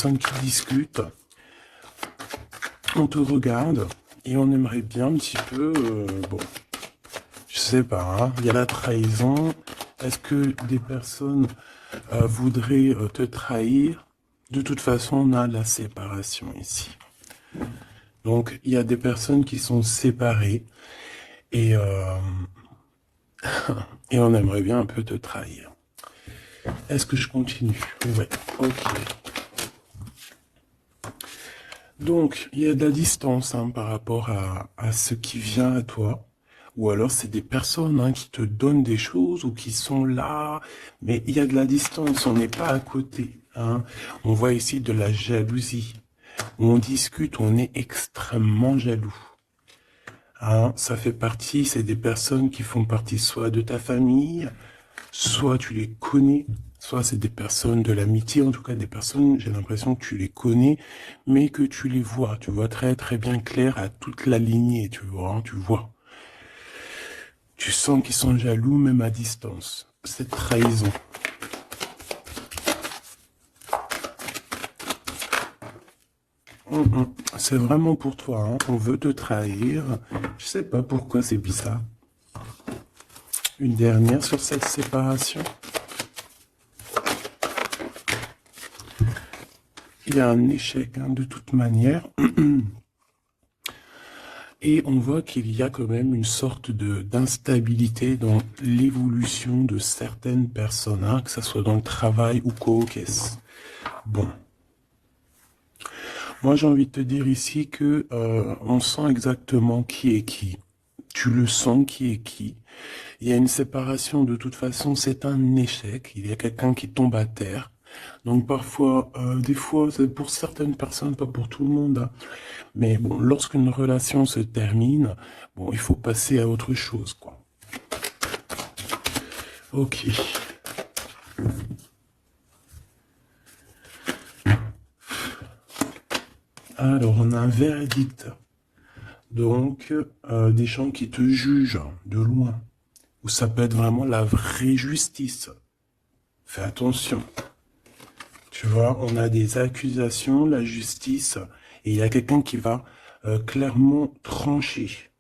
personnes qui discutent, on te regarde et on aimerait bien un petit peu, bon, je sais pas, hein, il y a la trahison. Est-ce que des personnes voudraient te trahir? De toute façon, on a la séparation ici. Donc, il y a des personnes qui sont séparées et, et on aimerait bien un peu te trahir. Est-ce que je continue? Ouais, ok. Donc, il y a de la distance hein, par rapport à ce qui vient à toi. Ou alors, c'est des personnes hein, qui te donnent des choses ou qui sont là. Mais il y a de la distance, on n'est pas à côté. Hein. On voit ici de la jalousie. On discute, on est extrêmement jaloux. Hein, ça fait partie, c'est des personnes qui font partie soit de ta famille, soit tu les connais, soit c'est des personnes de l'amitié, en tout cas des personnes, j'ai l'impression que tu les connais, mais que tu les vois, tu vois très très bien clair à toute la lignée, tu vois, hein, tu vois. Tu sens qu'ils sont jaloux même à distance. Cette trahison. C'est vraiment pour toi, hein. On veut te trahir. Je sais pas pourquoi c'est bizarre. Une dernière sur cette séparation. Il y a un échec hein, de toute manière. Et on voit qu'il y a quand même une sorte d'instabilité dans l'évolution de certaines personnes, hein, que ce soit dans le travail ou qu'est-ce. Bon. Moi, j'ai envie de te dire ici que on sent exactement qui est qui. Tu le sens qui est qui. Il y a une séparation de toute façon, c'est un échec. Il y a quelqu'un qui tombe à terre. Donc parfois, des fois, c'est pour certaines personnes, pas pour tout le monde. Hein. Mais bon, lorsqu'une relation se termine, bon, il faut passer à autre chose, quoi. Ok. Alors, on a un verdict. Donc, des gens qui te jugent de loin. Ou ça peut être vraiment la vraie justice. Fais attention. Tu vois, on a des accusations, la justice, et il y a quelqu'un qui va clairement trancher.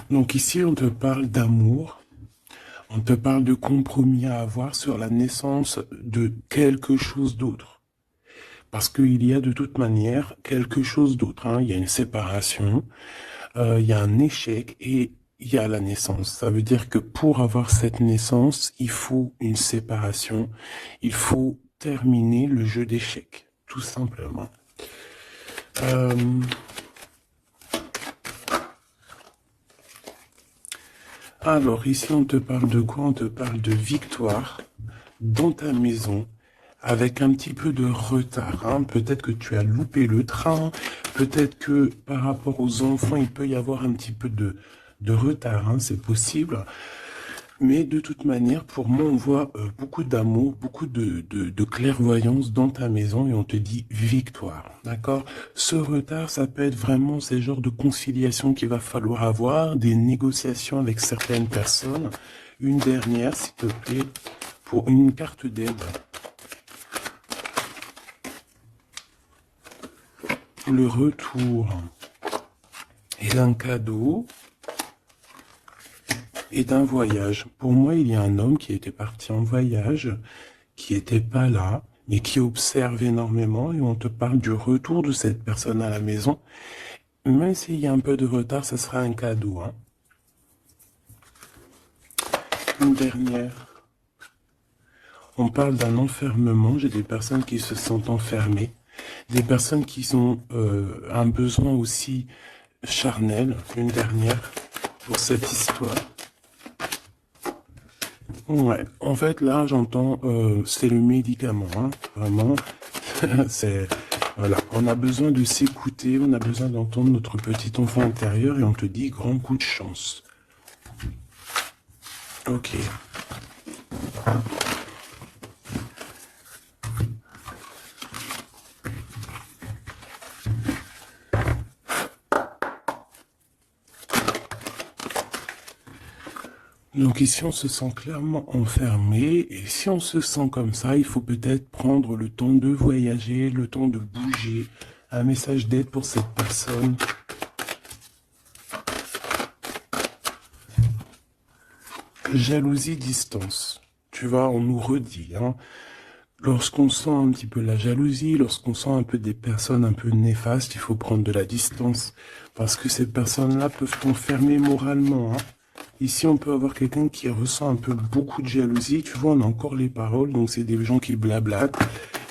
Donc ici, on te parle d'amour, on te parle de compromis à avoir sur la naissance de quelque chose d'autre. Parce qu'il y a de toute manière quelque chose d'autre. Hein. Il y a une séparation, il y a un échec et il y a la naissance. Ça veut dire que pour avoir cette naissance, il faut une séparation. Il faut terminer le jeu d'échecs, tout simplement. Alors ici, on te parle de quoi? On te parle de victoire dans ta maison, avec un petit peu de retard. Hein. Peut-être que tu as loupé le train, peut-être que par rapport aux enfants, il peut y avoir un petit peu de retard, hein, c'est possible. Mais de toute manière, pour moi, on voit beaucoup d'amour, beaucoup de clairvoyance dans ta maison et on te dit victoire, d'accord? Ce retard, ça peut être vraiment ces genres de conciliation qu'il va falloir avoir, des négociations avec certaines personnes. Une dernière, s'il te plaît, pour une carte d'aide. Le retour et d'un cadeau et d'un voyage. Pour moi, il y a un homme qui était parti en voyage, qui n'était pas là, mais qui observe énormément et on te parle du retour de cette personne à la maison. Même s'il y a un peu de retard, ce sera un cadeau. Hein. Une dernière. On parle d'un enfermement. J'ai des personnes qui se sentent enfermées. Des personnes qui ont un besoin aussi charnel. Une dernière pour cette histoire. Ouais, en fait, là, j'entends, c'est le médicament, hein, vraiment. C'est, voilà, on a besoin de s'écouter, on a besoin d'entendre notre petit enfant intérieur et on te dit grand coup de chance. Ok. Donc ici, on se sent clairement enfermé, et si on se sent comme ça, il faut peut-être prendre le temps de voyager, le temps de bouger. Un message d'aide pour cette personne. Jalousie, distance. Tu vois, on nous redit, hein. Lorsqu'on sent un petit peu la jalousie, lorsqu'on sent un peu des personnes un peu néfastes, il faut prendre de la distance. Parce que ces personnes-là peuvent t'enfermer moralement, hein. Ici, on peut avoir quelqu'un qui ressent un peu beaucoup de jalousie. Tu vois, on a encore les paroles. Donc, c'est des gens qui blablatent,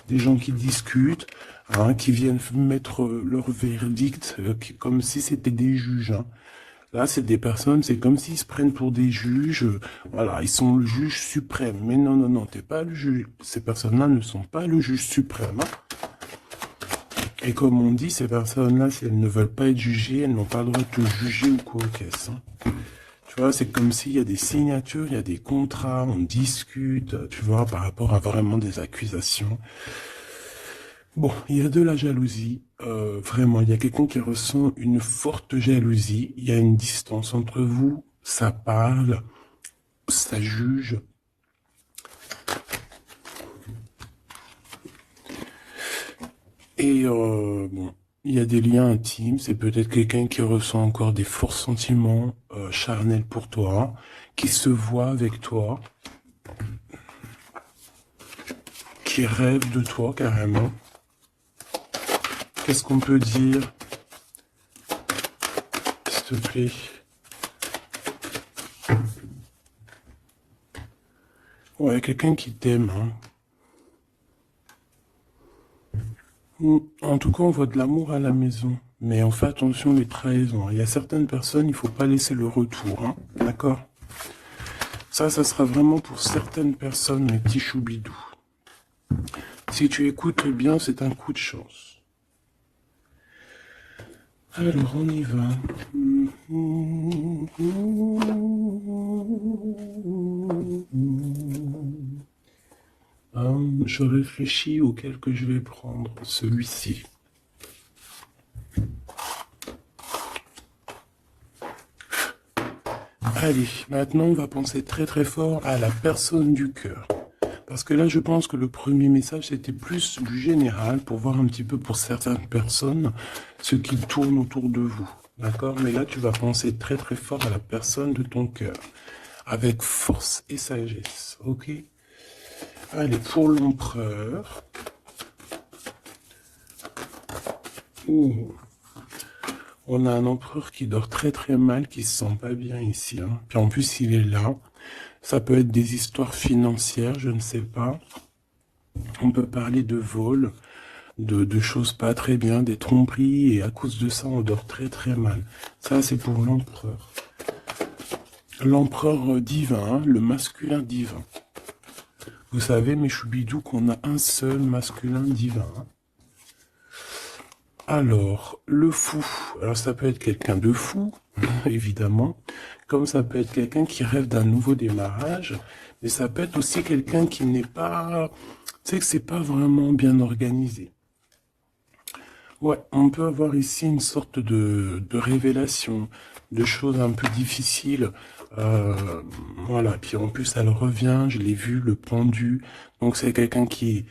des gens qui discutent, hein, qui viennent mettre leur verdict comme si c'était des juges, hein. Là, c'est des personnes, c'est comme s'ils se prennent pour des juges. Voilà, ils sont le juge suprême. Mais non, non, non, t'es pas le juge. Ces personnes-là ne sont pas le juge suprême, hein. Et comme on dit, ces personnes-là, si elles ne veulent pas être jugées, elles n'ont pas le droit de te juger ou quoi qu'est-ce, hein. Tu vois, c'est comme s'il y a des signatures, il y a des contrats, on discute, tu vois, par rapport à vraiment des accusations. Bon, il y a de la jalousie, vraiment, il y a quelqu'un qui ressent une forte jalousie, il y a une distance entre vous, ça parle, ça juge. Et bon, il y a des liens intimes, c'est peut-être quelqu'un qui ressent encore des forts sentiments charnels pour toi, qui se voit avec toi, qui rêve de toi carrément. Qu'est-ce qu'on peut dire, s'il te plaît? Ouais, quelqu'un qui t'aime, hein. En tout cas, on voit de l'amour à la maison. Mais on fait attention les trahisons. Il y a certaines personnes, il faut pas laisser le retour, hein. D'accord? Ça sera vraiment pour certaines personnes, mes petits choubidous. Si tu écoutes bien, c'est un coup de chance. Alors, on y va. Je réfléchis auquel que je vais prendre. Celui-ci. Allez, maintenant on va penser très très fort à la personne du cœur. Parce que là, je pense que le premier message, c'était plus du général pour voir un petit peu pour certaines personnes ce qui tourne autour de vous. D'accord? Mais là, tu vas penser très très fort à la personne de ton cœur. Avec force et sagesse. Ok? Allez, pour l'empereur. Ouh. On a un empereur qui dort très très mal, qui se sent pas bien ici, hein. Puis en plus, il est là. Ça peut être des histoires financières, je ne sais pas. On peut parler de vol, de choses pas très bien, des tromperies, et à cause de ça, on dort très très mal. Ça, c'est pour l'empereur. L'empereur divin, hein, le masculin divin. Vous savez, mes choubidous, qu'on a un seul masculin divin, hein. Alors, le fou. Alors, ça peut être quelqu'un de fou, évidemment, comme ça peut être quelqu'un qui rêve d'un nouveau démarrage, mais ça peut être aussi quelqu'un qui n'est pas... Tu sais que c'est pas vraiment bien organisé. Ouais, on peut avoir ici une sorte de révélation, de choses un peu difficiles. Voilà, puis en plus, elle revient, je l'ai vu, le pendu. Donc, c'est quelqu'un qui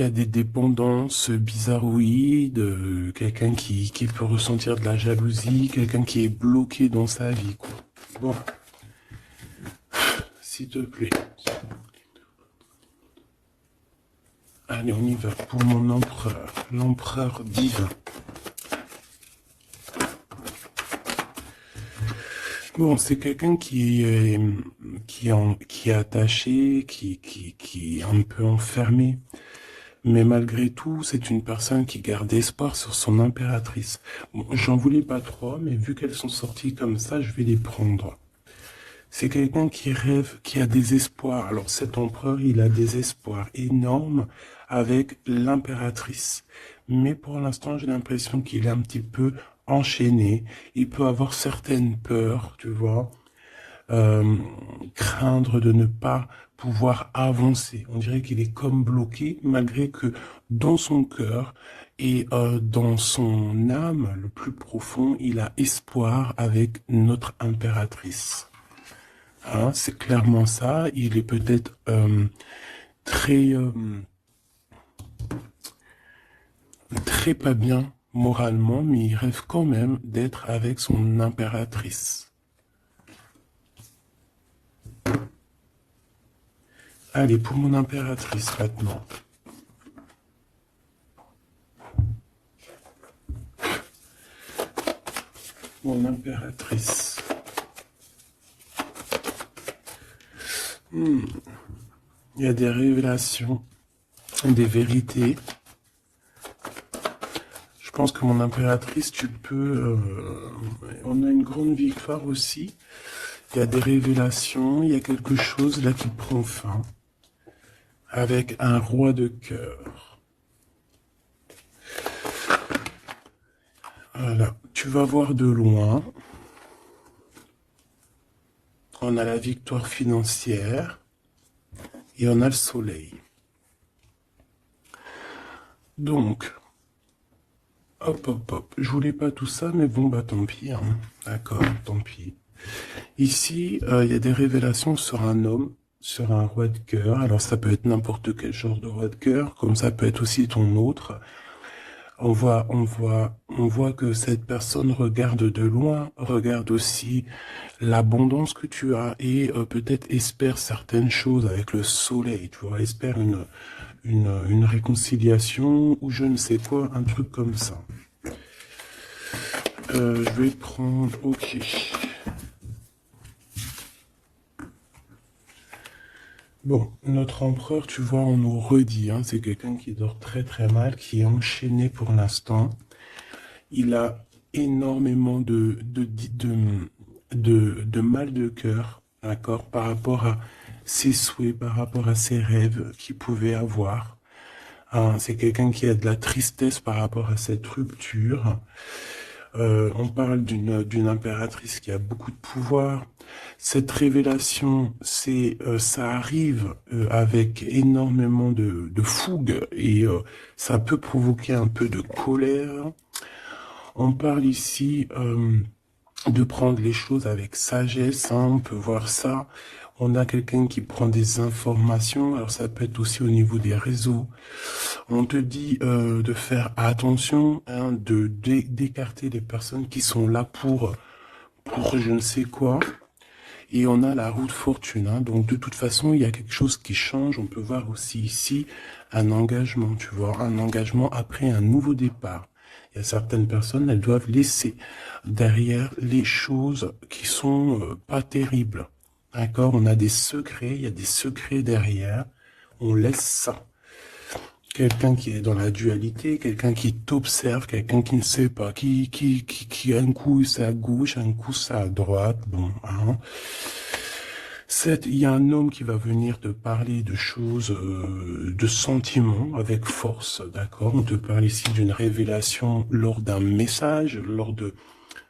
a des dépendances bizarroïdes, quelqu'un qui peut ressentir de la jalousie, quelqu'un qui est bloqué dans sa vie, quoi. Bon, s'il te plaît. Allez, on y va pour mon empereur, l'empereur divin. Bon, c'est quelqu'un qui est attaché, qui est un peu enfermé. Mais malgré tout, c'est une personne qui garde espoir sur son impératrice. Bon, j'en voulais pas trop, mais vu qu'elles sont sorties comme ça, je vais les prendre. C'est quelqu'un qui rêve, qui a des espoirs. Alors cet empereur, il a des espoirs énormes avec l'impératrice. Mais pour l'instant, j'ai l'impression qu'il est un petit peu enchaîné. Il peut avoir certaines peurs, tu vois, craindre de ne pas pouvoir avancer. On dirait qu'il est comme bloqué, malgré que dans son cœur et dans son âme, le plus profond, il a espoir avec notre impératrice. Hein, c'est clairement ça. Il est peut-être très, très pas bien moralement, mais il rêve quand même d'être avec son impératrice. Allez, pour mon impératrice maintenant. Mon impératrice. Il y a des révélations, des vérités. Je pense que mon impératrice, tu peux... on a une grande victoire aussi. Il y a des révélations, il y a quelque chose là qui prend fin. Avec un roi de cœur. Voilà, tu vas voir de loin. On a la victoire financière et on a le soleil. Donc, hop, hop, hop. Je voulais pas tout ça, mais bon, bah tant pis. Hein. D'accord, tant pis. Ici, il y a des révélations sur un homme, sur un roi de cœur. Alors, ça peut être n'importe quel genre de roi de cœur, comme ça peut être aussi ton autre. On voit que cette personne regarde de loin, regarde aussi l'abondance que tu as et peut-être espère certaines choses avec le soleil, tu vois, espère une réconciliation ou je ne sais quoi, un truc comme ça. Je vais prendre, ok. Bon, notre empereur, tu vois, on nous redit, hein, c'est quelqu'un qui dort très très mal, qui est enchaîné pour l'instant. Il a énormément de mal de cœur, d'accord, par rapport à ses souhaits, par rapport à ses rêves qu'il pouvait avoir. Hein, c'est quelqu'un qui a de la tristesse par rapport à cette rupture. On parle d'une impératrice qui a beaucoup de pouvoir. Cette révélation, ça arrive avec énormément de fougue et ça peut provoquer un peu de colère. On parle ici de prendre les choses avec sagesse, hein, on peut voir ça. On a quelqu'un qui prend des informations, alors ça peut être aussi au niveau des réseaux. On te dit de faire attention, hein, d'écarter les personnes qui sont là pour je ne sais quoi. Et on a la roue de fortune, hein, donc de toute façon, il y a quelque chose qui change. On peut voir aussi ici un engagement, tu vois, un engagement après un nouveau départ. Il y a certaines personnes, elles doivent laisser derrière les choses qui sont pas terribles. D'accord? On a des secrets, il y a des secrets derrière. On laisse ça. Quelqu'un qui est dans la dualité, quelqu'un qui t'observe, quelqu'un qui ne sait pas, qui un coup c'est à gauche, un coup c'est à droite, bon, hein. Il y a un homme qui va venir te parler de choses, de sentiments avec force, d'accord? On te parle ici d'une révélation lors d'un message, lors de,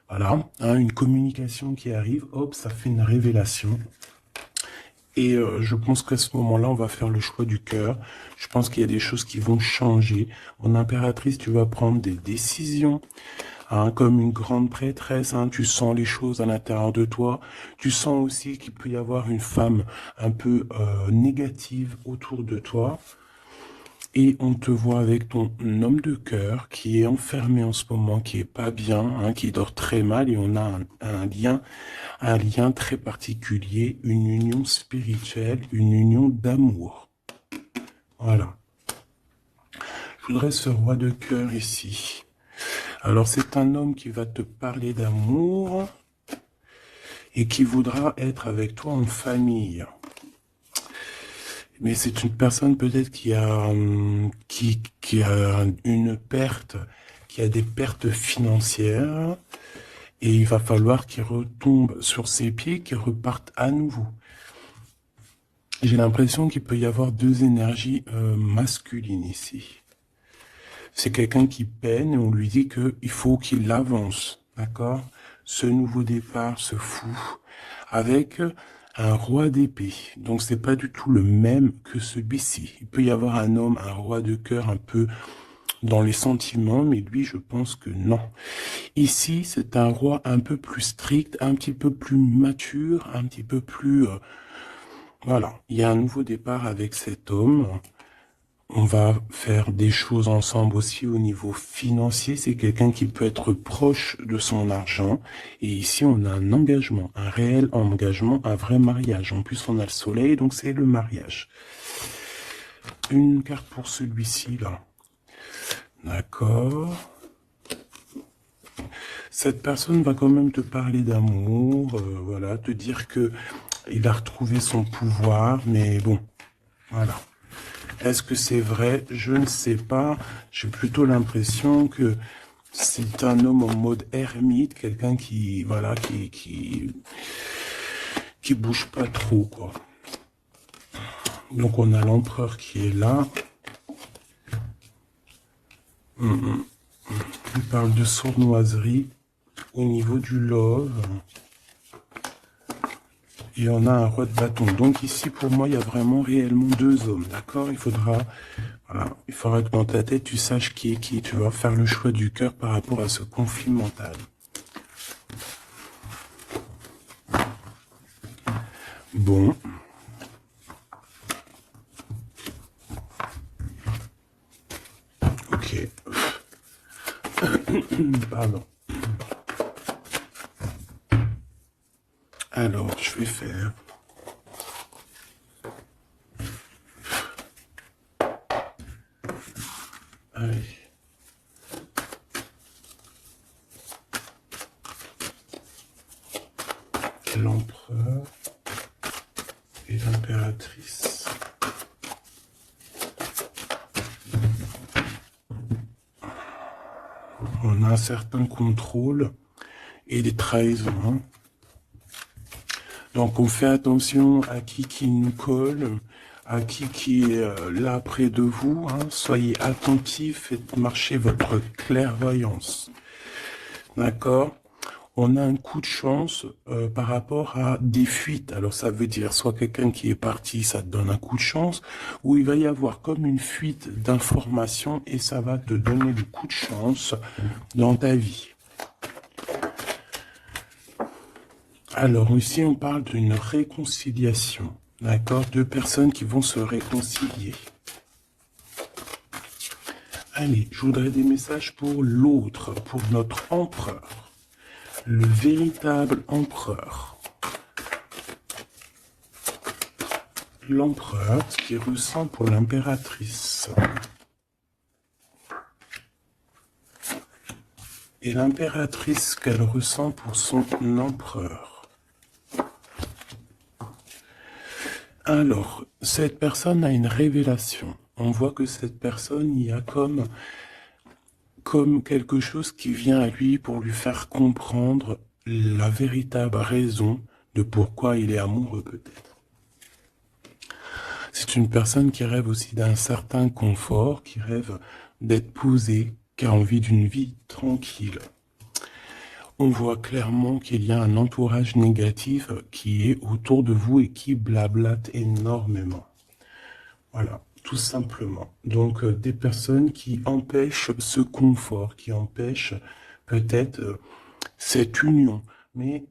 voilà, hein, une communication qui arrive, hop, ça fait une révélation. Et je pense qu'à ce moment-là, on va faire le choix du cœur. Je pense qu'il y a des choses qui vont changer. Mon impératrice, tu vas prendre des décisions. Hein, comme une grande prêtresse, hein, tu sens les choses à l'intérieur de toi. Tu sens aussi qu'il peut y avoir une femme un peu négative autour de toi. Et on te voit avec ton homme de cœur qui est enfermé en ce moment, qui est pas bien, hein, qui dort très mal. Et on a un lien très particulier, une union spirituelle, une union d'amour. Voilà. Je voudrais ce roi de cœur ici. Alors c'est un homme qui va te parler d'amour et qui voudra être avec toi en famille. Mais c'est une personne peut-être qui a une perte, qui a des pertes financières et il va falloir qu'il retombe sur ses pieds, qu'il reparte à nouveau. J'ai l'impression qu'il peut y avoir deux énergies masculines ici. C'est quelqu'un qui peine et on lui dit qu'il faut qu'il avance, d'accord? Ce nouveau départ se fout avec un roi d'épée. Donc c'est pas du tout le même que celui-ci. Il peut y avoir un homme, un roi de cœur un peu dans les sentiments, mais lui, je pense que non. Ici, c'est un roi un peu plus strict, un petit peu plus mature, un petit peu plus... voilà, il y a un nouveau départ avec cet homme. On va faire des choses ensemble aussi au niveau financier. C'est quelqu'un qui peut être proche de son argent. Et ici, on a un engagement, un réel engagement, un vrai mariage. En plus, on a le soleil, donc c'est le mariage. Une carte pour celui-ci, là. D'accord. Cette personne va quand même te parler d'amour, voilà, te dire que il a retrouvé son pouvoir, mais bon, voilà. Est-ce que c'est vrai? Je ne sais pas. J'ai plutôt l'impression que c'est un homme en mode ermite, quelqu'un qui, voilà, qui bouge pas trop, quoi. Donc on a l'empereur qui est là. Il parle de sournoiserie au niveau du love. Et on a un roi de bâton. Donc ici, pour moi, il y a vraiment réellement deux hommes, d'accord? Il faudra que dans ta tête, tu saches qui est qui. Tu vas faire le choix du cœur par rapport à ce conflit mental. Bon. Ok. Pardon. Alors, je vais faire... Allez. L'empereur et l'impératrice. On a un certain contrôle et des trahisons. Donc on fait attention à qui nous colle, à qui est là près de vous. Soyez attentifs, faites marcher votre clairvoyance. D'accord? On a un coup de chance par rapport à des fuites. Alors ça veut dire soit quelqu'un qui est parti, ça te donne un coup de chance, ou il va y avoir comme une fuite d'informations et ça va te donner le coup de chance dans ta vie. Alors ici on parle d'une réconciliation, d'accord? Deux personnes qui vont se réconcilier. Allez, je voudrais des messages pour l'autre, pour notre empereur. Le véritable empereur. L'empereur, ce qu'il ressent pour l'impératrice. Et l'impératrice, ce qu'elle ressent pour son empereur. Alors, cette personne a une révélation. On voit que cette personne, il y a comme quelque chose qui vient à lui pour lui faire comprendre la véritable raison de pourquoi il est amoureux peut-être. C'est une personne qui rêve aussi d'un certain confort, qui rêve d'être posée, qui a envie d'une vie tranquille. On voit clairement qu'il y a un entourage négatif qui est autour de vous et qui blablate énormément. Voilà, tout simplement. Donc, des personnes qui empêchent ce confort, qui empêchent peut-être cette union. Mais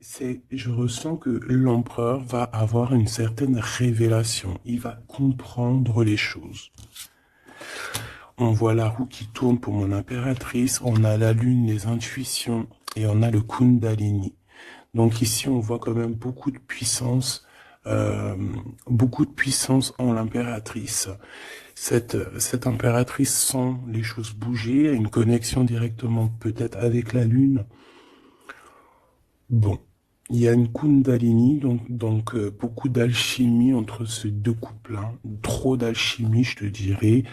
je ressens que l'empereur va avoir une certaine révélation. Il va comprendre les choses. On voit la roue qui tourne pour mon impératrice. On a la lune, les intuitions. Et on a le Kundalini. Donc ici, on voit quand même beaucoup de puissance en l'impératrice. Cette impératrice sent les choses bouger, a une connexion directement peut-être avec la lune. Bon, il y a une Kundalini, donc beaucoup d'alchimie entre ces deux couples. Trop d'alchimie, je te dirais.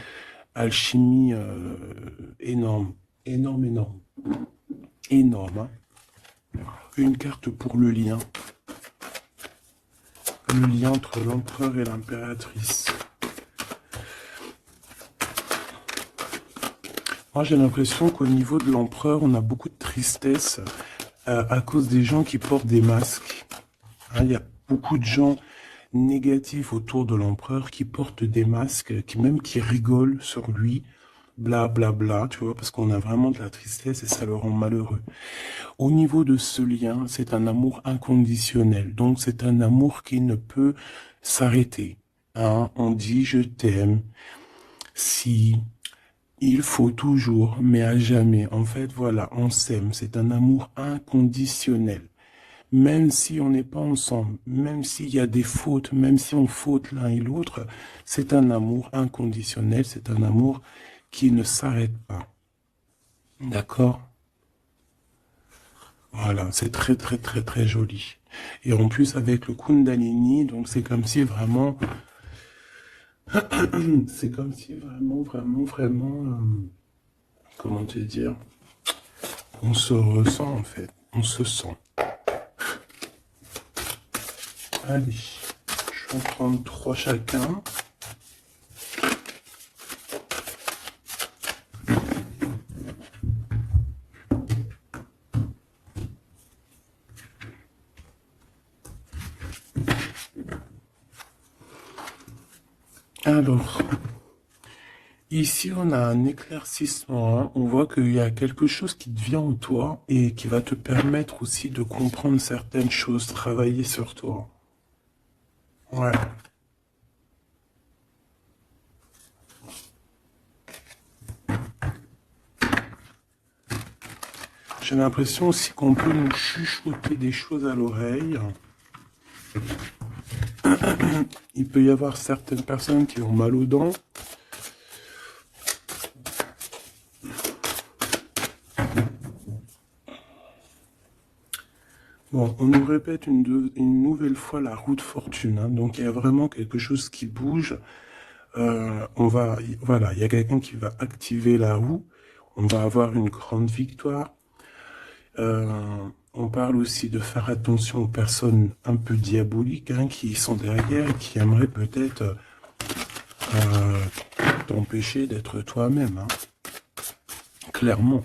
Alchimie énorme. Énorme. Une carte pour le lien. Le lien entre l'empereur et l'impératrice. Moi, j'ai l'impression qu'au niveau de l'empereur, on a beaucoup de tristesse à cause des gens qui portent des masques. Il y a beaucoup de gens négatifs autour de l'empereur qui portent des masques, qui rigolent sur lui. bla bla bla, tu vois, parce qu'on a vraiment de la tristesse et ça le rend malheureux. Au niveau de ce lien, c'est un amour inconditionnel, donc c'est un amour qui ne peut s'arrêter. Hein, on dit je t'aime si il faut toujours, mais à jamais. En fait, voilà, on s'aime. C'est un amour inconditionnel. Même si on n'est pas ensemble, même s'il y a des fautes, même si on faute l'un et l'autre, c'est un amour inconditionnel, c'est un amour qui ne s'arrête pas. D'accord? Voilà, c'est très très très très joli. Et en plus avec le Kundalini, donc c'est comme si vraiment, c'est comme si vraiment, vraiment, vraiment, comment te dire, on se ressent en fait, on se sent. Allez, je vais en prendre 3 chacun. Alors, ici on a un éclaircissement, hein. On voit qu'il y a quelque chose qui te vient en toi et qui va te permettre aussi de comprendre certaines choses, travailler sur toi. Ouais. J'ai l'impression aussi qu'on peut nous chuchoter des choses à l'oreille. Il peut y avoir certaines personnes qui ont mal aux dents. Bon, on nous répète une nouvelle fois la roue de fortune, hein. Donc il y a vraiment quelque chose qui bouge. Voilà, il y a quelqu'un qui va activer la roue. On va avoir une grande victoire. On parle aussi de faire attention aux personnes un peu diaboliques, hein, qui sont derrière et qui aimeraient peut-être t'empêcher d'être toi-même, hein. Clairement.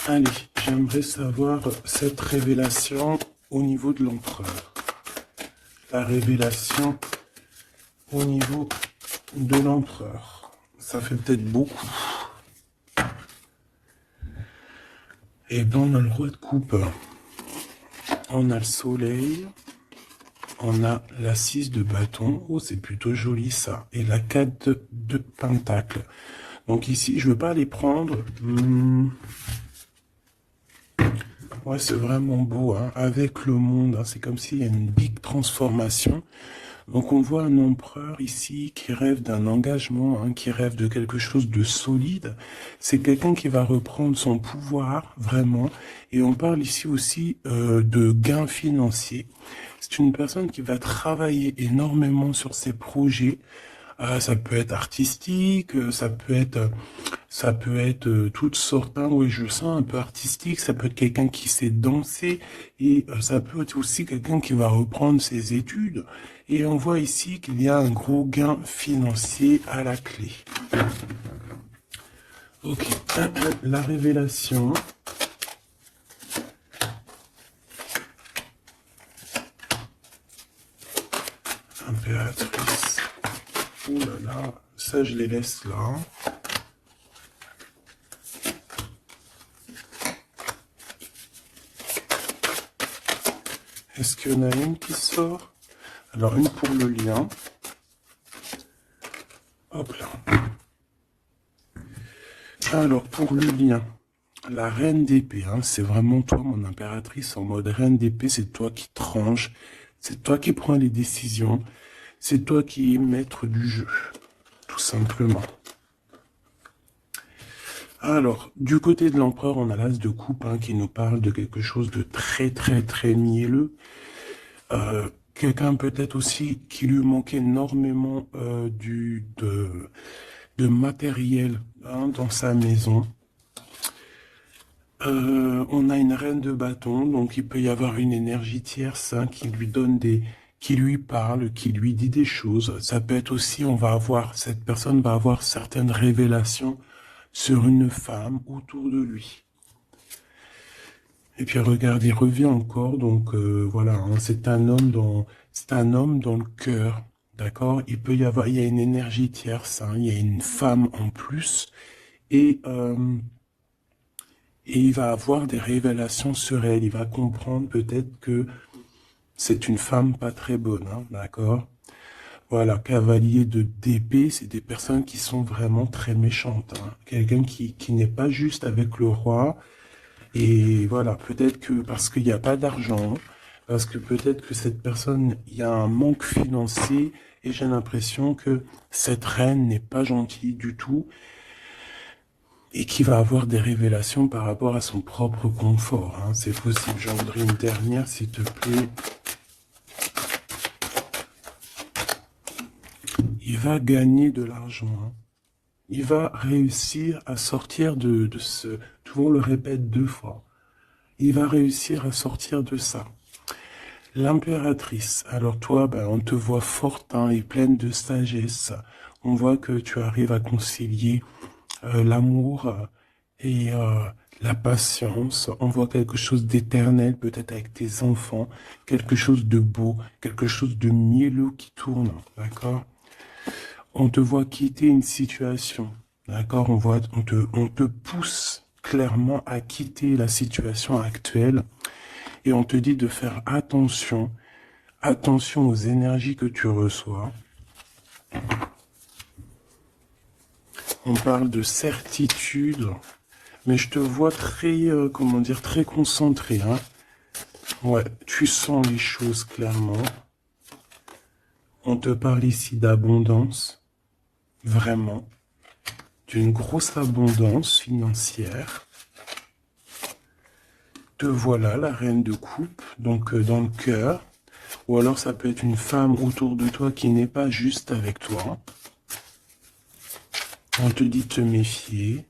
Allez, j'aimerais savoir cette révélation au niveau de l'empereur. La révélation au niveau de l'empereur. Ça fait peut-être beaucoup. Et bien, on a le roi de coupe. On a le soleil. On a la 6 de bâton. Oh, c'est plutôt joli ça. Et la 4 de pentacle. Donc ici, je ne veux pas les prendre. Ouais, c'est vraiment beau, hein. Avec le monde, hein. C'est comme s'il y a une big transformation. Donc on voit un empereur ici qui rêve d'un engagement, hein, qui rêve de quelque chose de solide. C'est quelqu'un qui va reprendre son pouvoir, vraiment. Et on parle ici aussi de gains financiers. C'est une personne qui va travailler énormément sur ses projets. Ça peut être artistique, ça peut être toutes sortes, hein, oui, je sens un peu artistique, ça peut être quelqu'un qui sait danser, et ça peut être aussi quelqu'un qui va reprendre ses études. Et on voit ici qu'il y a un gros gain financier à la clé. Ok, la révélation. Impératrice. Oh là là, ça je les laisse là. Est-ce qu'il y en a une qui sort? Alors une pour le lien. Hop là. Alors pour le lien, la reine d'épée, hein, c'est vraiment toi mon impératrice en mode reine d'épée, c'est toi qui tranche, c'est toi qui prends les décisions, c'est toi qui es maître du jeu, tout simplement. Alors, du côté de l'empereur, on a l'as de coupe, hein, qui nous parle de quelque chose de très très très mielleux. Quelqu'un peut-être aussi qui lui manquait énormément de matériel, hein, dans sa maison. On a une reine de bâton, donc il peut y avoir une énergie tierce, hein, qui lui donne qui lui parle, qui lui dit des choses. Ça peut être aussi, cette personne va avoir certaines révélations sur une femme autour de lui. Et puis regarde, il revient encore, donc voilà, hein, c'est un homme dans le cœur. D'accord? Il y a une énergie tierce, hein, il y a une femme en plus, et, euh, et il va avoir des révélations sur elle. Il va comprendre peut-être que c'est une femme pas très bonne, hein, d'accord? Voilà, cavalier de d'épée, c'est des personnes qui sont vraiment très méchantes, hein. Quelqu'un qui n'est pas juste avec le roi. Et voilà, peut-être que parce qu'il n'y a pas d'argent, parce que peut-être que cette personne, il y a un manque financier, et j'ai l'impression que cette reine n'est pas gentille du tout, et qui va avoir des révélations par rapport à son propre confort, hein. C'est possible. J'en voudrais une dernière, s'il te plaît. Il va gagner de l'argent, hein. Il va réussir à sortir de ce... Tout le monde le répète 2 fois. Il va réussir à sortir de ça. L'impératrice. Alors toi, ben, on te voit forte, hein, et pleine de sagesse. On voit que tu arrives à concilier l'amour et la patience. On voit quelque chose d'éternel, peut-être avec tes enfants, quelque chose de beau, quelque chose de mielleux qui tourne, d'accord? On te voit quitter une situation, d'accord? On te pousse clairement à quitter la situation actuelle et on te dit de faire attention, attention aux énergies que tu reçois. On parle de certitude, mais je te vois très, comment dire, très concentré, hein. Ouais, tu sens les choses clairement. On te parle ici d'abondance, vraiment, d'une grosse abondance financière. Te voilà, la reine de coupe, donc dans le cœur. Ou alors ça peut être une femme autour de toi qui n'est pas juste avec toi. On te dit de te méfier.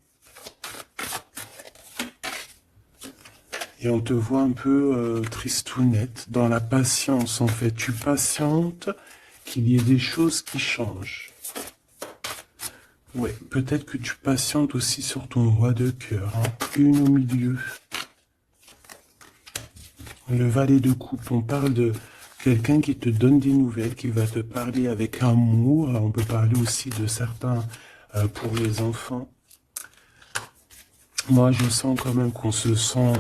Et on te voit un peu tristounette, dans la patience en fait. Tu patientes qu'il y ait des choses qui changent. Ouais, peut-être que tu patientes aussi sur ton roi de cœur, hein. Une au milieu. Le valet de coupe, on parle de quelqu'un qui te donne des nouvelles, qui va te parler avec amour. On peut parler aussi de certains pour les enfants. Moi, je sens quand même qu'on se sent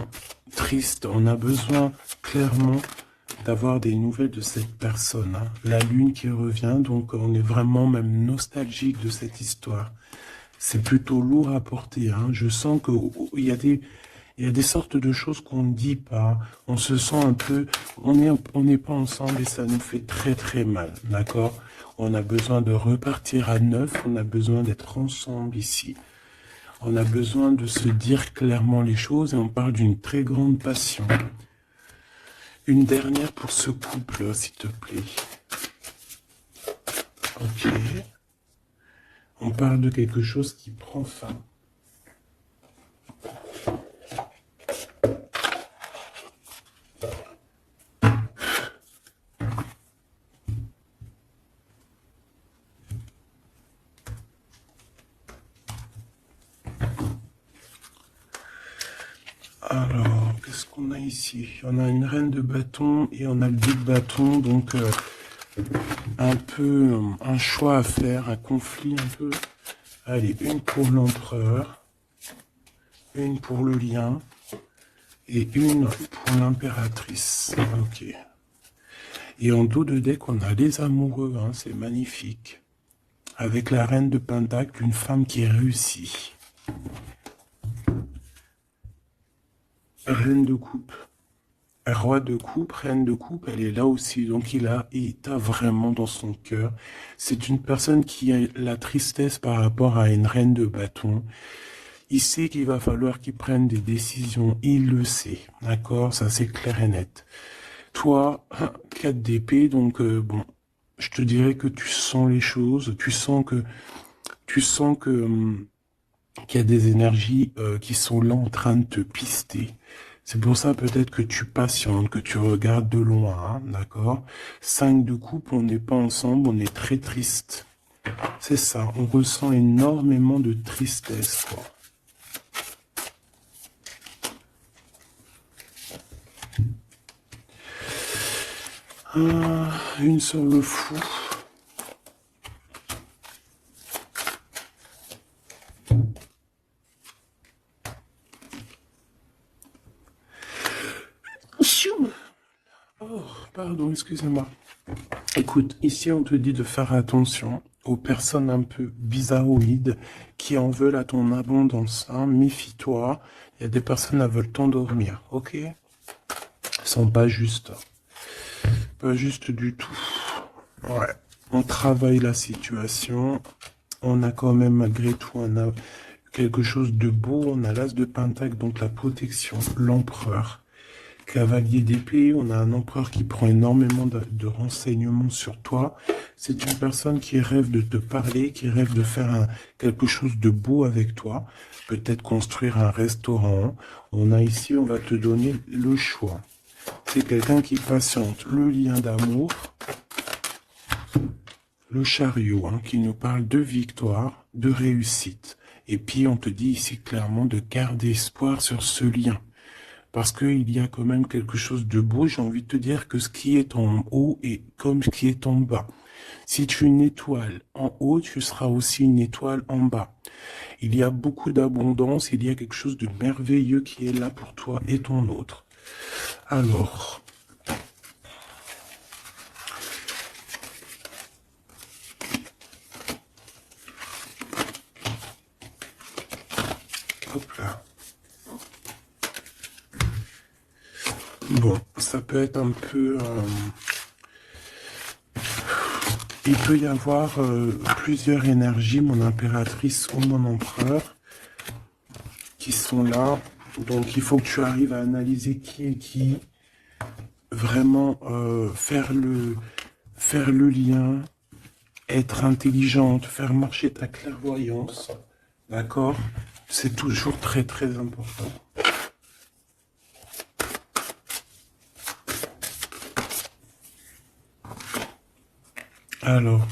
triste. On a besoin clairement d'avoir des nouvelles de cette personne, hein. La lune qui revient, donc on est vraiment même nostalgique de cette histoire. C'est plutôt lourd à porter, hein. Je sens qu'il y a des sortes de choses qu'on ne dit pas. On se sent un peu, on n'est pas ensemble et ça nous fait très très mal, d'accord? On a besoin de repartir à neuf, on a besoin d'être ensemble ici. On a besoin de se dire clairement les choses et on parle d'une très grande passion. Une dernière pour ce couple, s'il te plaît. Ok. On parle de quelque chose qui prend fin. Alors, qu'est-ce qu'on a ici? On a une reine de bâton et on a le 2 de bâton, donc un peu un choix à faire, un conflit un peu. Allez, une pour l'empereur, une pour le lien et une pour l'impératrice. Ok. Et en dos de deck, on a les amoureux, hein, c'est magnifique. Avec la reine de pentacle, une femme qui réussit. Reine de coupe. Roi de coupe, reine de coupe, elle est là aussi. Donc il t'a vraiment dans son cœur. C'est une personne qui a la tristesse par rapport à une reine de bâton. Il sait qu'il va falloir qu'il prenne des décisions. Il le sait. D'accord? Ça, c'est clair et net. Toi, 4 d'épée, donc bon, je te dirais que tu sens les choses. Tu sens que qu'il y a des énergies qui sont là en train de te pister. C'est pour ça peut-être que tu patientes, que tu regardes de loin, hein, d'accord? 5 de coupe, on n'est pas ensemble, on est très triste. C'est ça, on ressent énormément de tristesse, quoi. Une sur le fou. Pardon, excusez-moi. Écoute, ici on te dit de faire attention aux personnes un peu bizarroïdes qui en veulent à ton abondance. Hein. Méfie-toi. Il y a des personnes qui veulent t'endormir, ok? Elles sont pas justes. Pas justes du tout. Ouais. On travaille la situation. On a quand même, malgré tout, on a quelque chose de beau. On a l'as de Pentacle, donc la protection, l'empereur. Cavalier d'épée, on a un empereur qui prend énormément de renseignements sur toi. C'est une personne qui rêve de te parler, qui rêve de faire quelque chose de beau avec toi. Peut-être construire un restaurant. On a ici, on va te donner le choix. C'est quelqu'un qui patiente. Le lien d'amour, le chariot, hein, qui nous parle de victoire, de réussite. Et puis, on te dit ici clairement de garder espoir sur ce lien. Parce qu'il y a quand même quelque chose de beau. J'ai envie de te dire que ce qui est en haut est comme ce qui est en bas. Si tu es une étoile en haut, tu seras aussi une étoile en bas. Il y a beaucoup d'abondance, il y a quelque chose de merveilleux qui est là pour toi et ton autre. Alors, hop là. Bon, ça peut être un peu... il peut y avoir plusieurs énergies, mon impératrice ou mon empereur, qui sont là. Donc, il faut que tu arrives à analyser qui est qui. Vraiment faire le lien, être intelligente, faire marcher ta clairvoyance. D'accord? C'est toujours très, très important. Alors,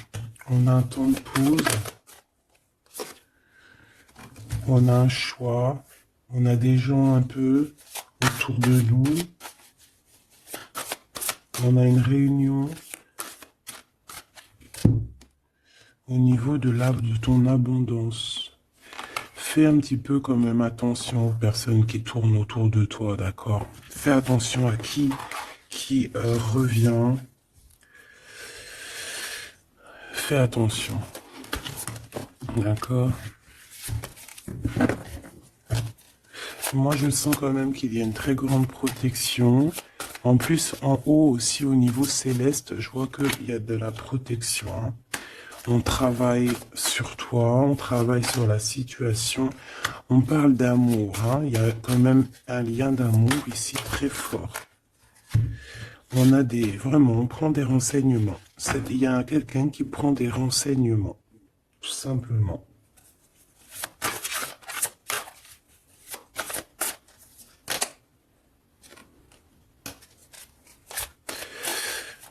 on a un temps de pause, on a un choix, on a des gens un peu autour de nous, on a une réunion au niveau de ton abondance. Fais un petit peu quand même attention aux personnes qui tournent autour de toi, d'accord? Fais attention à qui revient. Fais attention. D'accord? Moi, je sens quand même qu'il y a une très grande protection. En plus, en haut aussi, au niveau céleste, je vois qu'il y a de la protection. Hein. On travaille sur toi, on travaille sur la situation. On parle d'amour. Hein. Il y a quand même un lien d'amour ici très fort. On a vraiment, on prend des renseignements. Il y a quelqu'un qui prend des renseignements, tout simplement.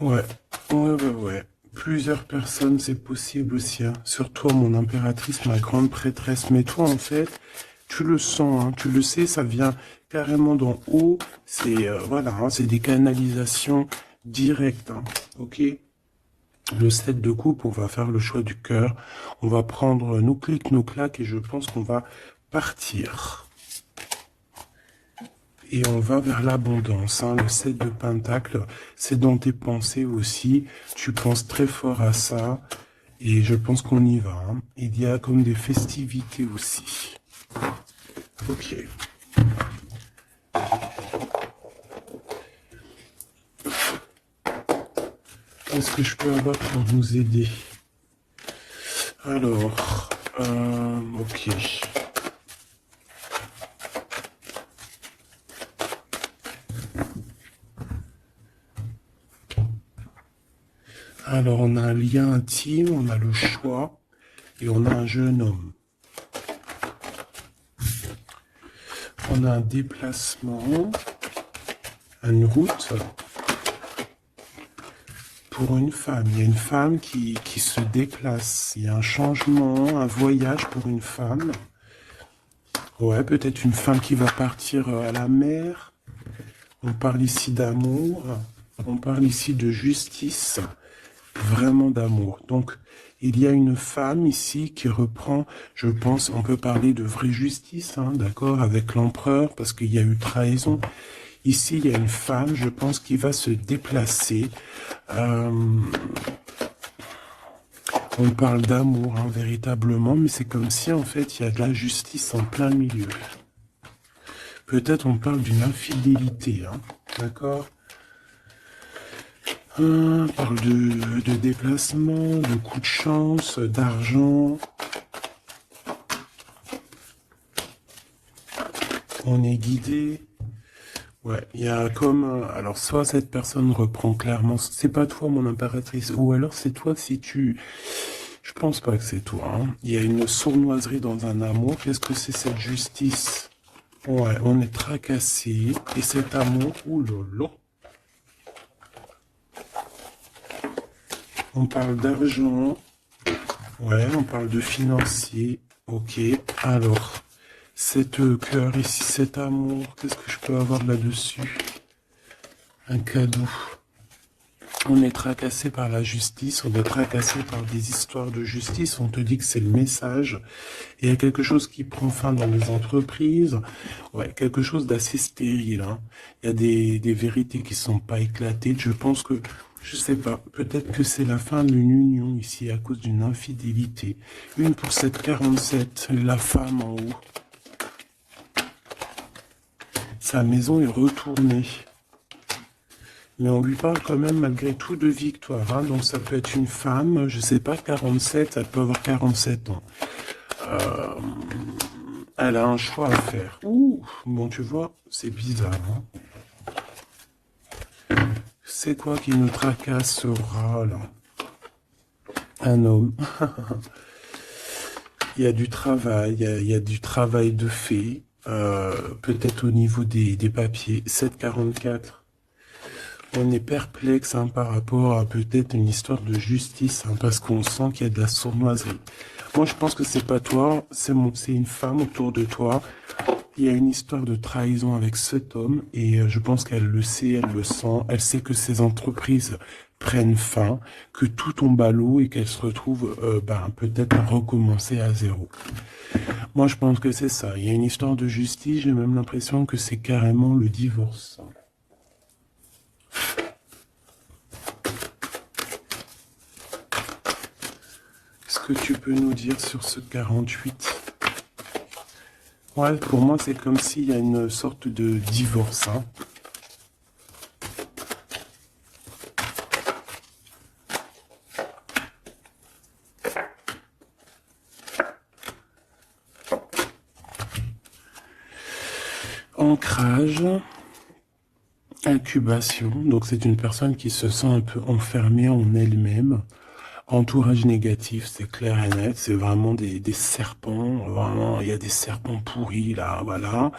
Ouais. Plusieurs personnes, c'est possible aussi. Hein. Sur toi, mon impératrice, ma grande prêtresse. Mais toi, en fait, tu le sens, hein, tu le sais, ça vient carrément d'en haut. C'est voilà, hein, c'est des canalisations directes. Hein, ok? Le 7 de coupe, on va faire le choix du cœur. On va prendre nos clics, nos claques et je pense qu'on va partir. Et on va vers l'abondance. Hein. Le 7 de pentacle, c'est dans tes pensées aussi. Tu penses très fort à ça. Et je pense qu'on y va. Hein. Il y a comme des festivités aussi. Ok. Qu'est-ce que je peux avoir pour nous aider? Alors, ok. Alors, on a un lien intime, on a le choix et on a un jeune homme. On a un déplacement, une route pour une femme. Il y a une femme qui se déplace. Il y a un changement, un voyage pour une femme. Ouais, peut-être une femme qui va partir à la mer. On parle ici d'amour. On parle ici de justice. Vraiment d'amour. Donc, il y a une femme ici qui reprend, je pense, on peut parler de vraie justice, hein, d'accord, avec l'empereur, parce qu'il y a eu trahison. Ici, il y a une femme, je pense, qui va se déplacer. Euh, on parle d'amour, hein, véritablement, mais c'est comme si, en fait, il y a de la justice en plein milieu. Peut-être on parle d'une infidélité, hein, d'accord? On parle de déplacement, de coup de chance, d'argent. On est guidé. Ouais, il y a comme... alors, soit cette personne reprend clairement... C'est pas toi, mon impératrice. Ou alors, c'est toi si tu... Je pense pas que c'est toi. Hein. Il y a une sournoiserie dans un amour. Qu'est-ce que c'est cette justice? Ouais, on est tracassé. Et cet amour... Ouh là là. On parle d'argent. Ouais, on parle de financier. Ok, alors... Cette cœur ici, cet amour, qu'est-ce que je peux avoir là-dessus? Un cadeau. On est tracassé par la justice, on est tracassé par des histoires de justice, on te dit que c'est le message. Il y a quelque chose qui prend fin dans les entreprises, ouais, quelque chose d'assez stérile. Hein. Il y a des vérités qui sont pas éclatées. Je pense que, je sais pas, peut-être que c'est la fin d'une union ici à cause d'une infidélité. Une pour cette 47, la femme en haut. Sa maison est retournée. Mais on lui parle quand même malgré tout de victoire. Hein. Donc ça peut être une femme, je sais pas, 47, elle peut avoir 47 ans. Euh, elle a un choix à faire. Ouh, bon tu vois, c'est bizarre. Hein. C'est quoi qui nous tracassera là? Un homme. Il y a du travail, il y a du travail de fait. Peut-être au niveau des papiers. 744. On est perplexe hein, par rapport à peut-être une histoire de justice, hein, parce qu'on sent qu'il y a de la sournoiserie. Moi, je pense que c'est pas toi, c'est une femme autour de toi. Il y a une histoire de trahison avec cet homme, et je pense qu'elle le sait, elle le sent. Elle sait que ces entreprises prennent fin, que tout tombe à l'eau et qu'elle se retrouve peut-être à recommencer à zéro. Moi, je pense que c'est ça. Il y a une histoire de justice, j'ai même l'impression que c'est carrément le divorce. Qu'est-ce que tu peux nous dire sur ce 48? Ouais, pour moi, c'est comme s'il y a une sorte de divorce. Hein. Ancrage, incubation. Donc, c'est une personne qui se sent un peu enfermée en elle-même. Entourage négatif, c'est clair et net, c'est vraiment des serpents, vraiment, il y a des serpents pourris là, voilà.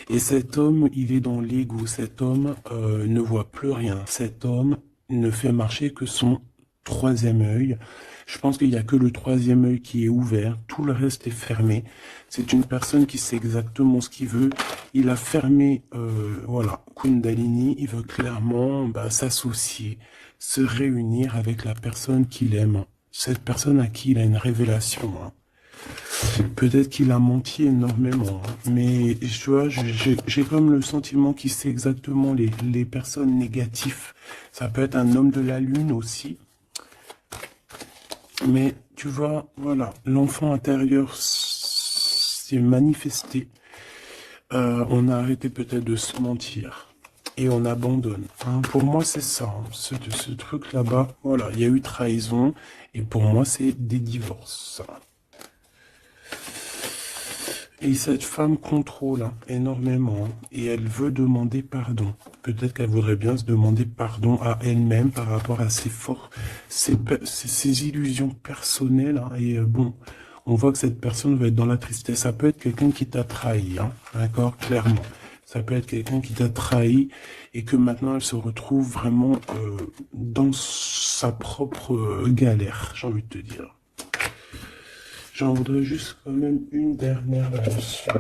Et cet homme, il est dans l'ego, cet homme ne voit plus rien, cet homme ne fait marcher que son troisième œil. Je pense qu'il n'y a que le troisième œil qui est ouvert, tout le reste est fermé. C'est une personne qui sait exactement ce qu'il veut. Il a fermé, voilà, Kundalini, il veut clairement s'associer, se réunir avec la personne qu'il aime. Cette personne à qui il a une révélation. Hein. Peut-être qu'il a menti énormément, hein. Mais tu vois, j'ai comme le sentiment qu'il sait exactement les personnes négatives. Ça peut être un homme de la lune aussi. Mais tu vois, voilà, l'enfant intérieur s'est manifesté. On a arrêté peut-être de se mentir. Et on abandonne. Hein. Pour moi, c'est ça. Hein. Ce truc là-bas, voilà, il y a eu trahison. Et pour moi, c'est des divorces. Et cette femme contrôle hein, énormément. Hein, et elle veut demander pardon. Peut-être qu'elle voudrait bien se demander pardon à elle-même par rapport à ses illusions personnelles. Hein, et bon, on voit que cette personne va être dans la tristesse. Ça peut être quelqu'un qui t'a trahi. Hein, d'accord, clairement. Ça peut être quelqu'un qui t'a trahi et que maintenant elle se retrouve vraiment dans sa propre galère, j'ai envie de te dire. J'en voudrais juste quand même une dernière là-dessus.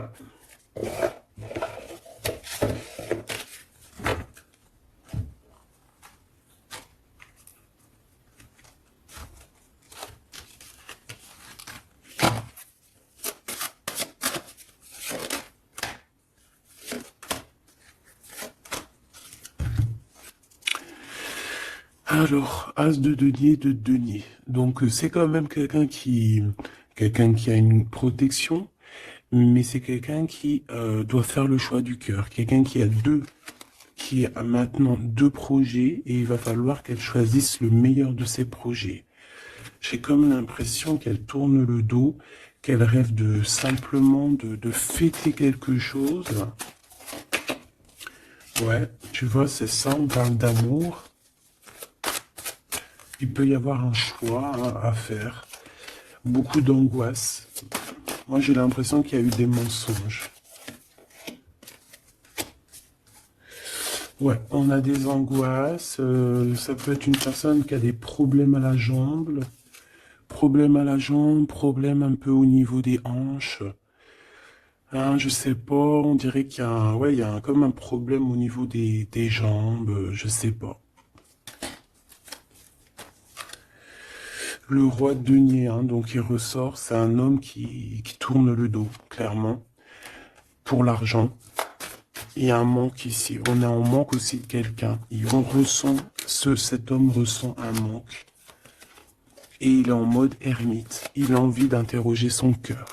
Alors, As de denier, de denier. Donc, c'est quand même quelqu'un qui a une protection, mais c'est quelqu'un qui doit faire le choix du cœur. Quelqu'un qui a maintenant deux projets et il va falloir qu'elle choisisse le meilleur de ses projets. J'ai comme l'impression qu'elle tourne le dos, qu'elle rêve de simplement de fêter quelque chose. Ouais, tu vois, c'est ça, on parle d'amour. Il peut y avoir un choix à faire, beaucoup d'angoisse. Moi, j'ai l'impression qu'il y a eu des mensonges. Ouais, on a des angoisses. Ça peut être une personne qui a des problèmes à la jambe, problèmes un peu au niveau des hanches. Hein, je sais pas, on dirait qu'il y a ouais, il y a comme un problème au niveau des jambes, je sais pas. Le roi de denier, hein, donc il ressort, c'est un homme qui tourne le dos, clairement, pour l'argent. Il y a un manque ici, on est en manque aussi de quelqu'un. Cet homme ressent un manque. Et il est en mode ermite, il a envie d'interroger son cœur.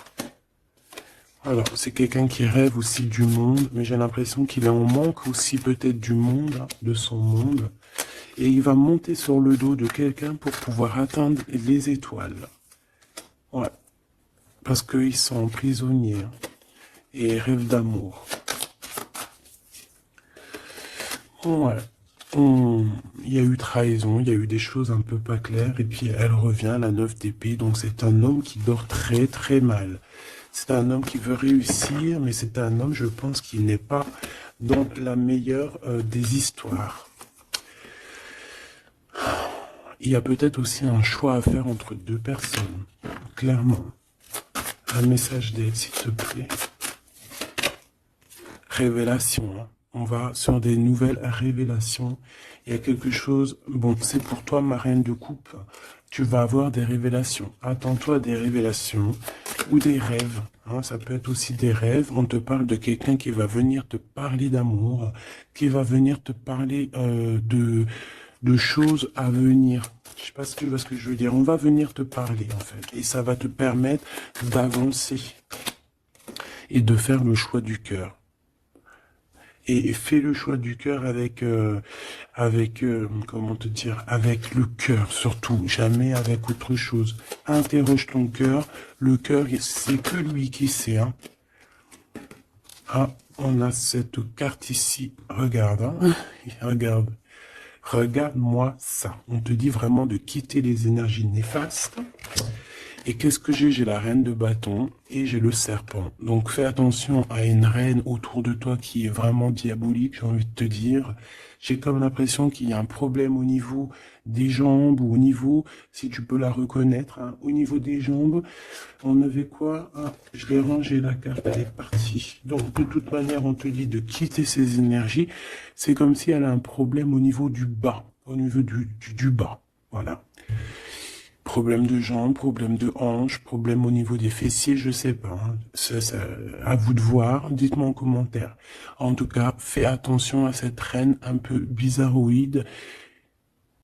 Alors, c'est quelqu'un qui rêve aussi du monde, mais j'ai l'impression qu'il est en manque aussi peut-être du monde, hein, de son monde. Et il va monter sur le dos de quelqu'un pour pouvoir atteindre les étoiles. Ouais, parce qu'ils sont prisonniers hein, et rêvent d'amour. Ouais. Il y a eu trahison, il y a eu des choses un peu pas claires, et puis elle revient, la 9 d'épée, donc c'est un homme qui dort très très mal. C'est un homme qui veut réussir, mais c'est un homme, je pense, qui n'est pas dans la meilleure des histoires. Il y a peut-être aussi un choix à faire entre deux personnes, clairement. Un message d'aide, s'il te plaît. Révélation, hein. On va sur des nouvelles révélations. Il y a quelque chose, bon, c'est pour toi, ma reine de coupe. Tu vas avoir des révélations. Attends-toi à des révélations ou des rêves. Hein, ça peut être aussi des rêves. On te parle de quelqu'un qui va venir te parler d'amour, qui va venir te parler de choses à venir. Je sais pas si tu vois ce que je veux dire. On va venir te parler, en fait. Et ça va te permettre d'avancer et de faire le choix du cœur. Et fais le choix du cœur comment te dire, avec le cœur surtout, jamais avec autre chose. Interroge ton cœur. Le cœur, c'est que lui qui sait. Hein. Ah, on a cette carte ici. Regarde, hein. Regarde. Regarde-moi ça. On te dit vraiment de quitter les énergies néfastes. Et qu'est-ce que j'ai? J'ai la reine de bâton et j'ai le serpent. Donc fais attention à une reine autour de toi qui est vraiment diabolique, j'ai envie de te dire. J'ai comme l'impression qu'il y a un problème au niveau des jambes ou au niveau, si tu peux la reconnaître, hein, au niveau des jambes. On avait quoi? Ah, je l'ai rangé la carte, elle est partie. Donc de toute manière, on te dit de quitter ces énergies. C'est comme si elle a un problème au niveau du bas, au niveau du bas. Voilà. Problème de jambes, problème de hanches, problème au niveau des fessiers, je sais pas. Hein. À vous de voir, dites-moi en commentaire. En tout cas, fais attention à cette reine un peu bizarroïde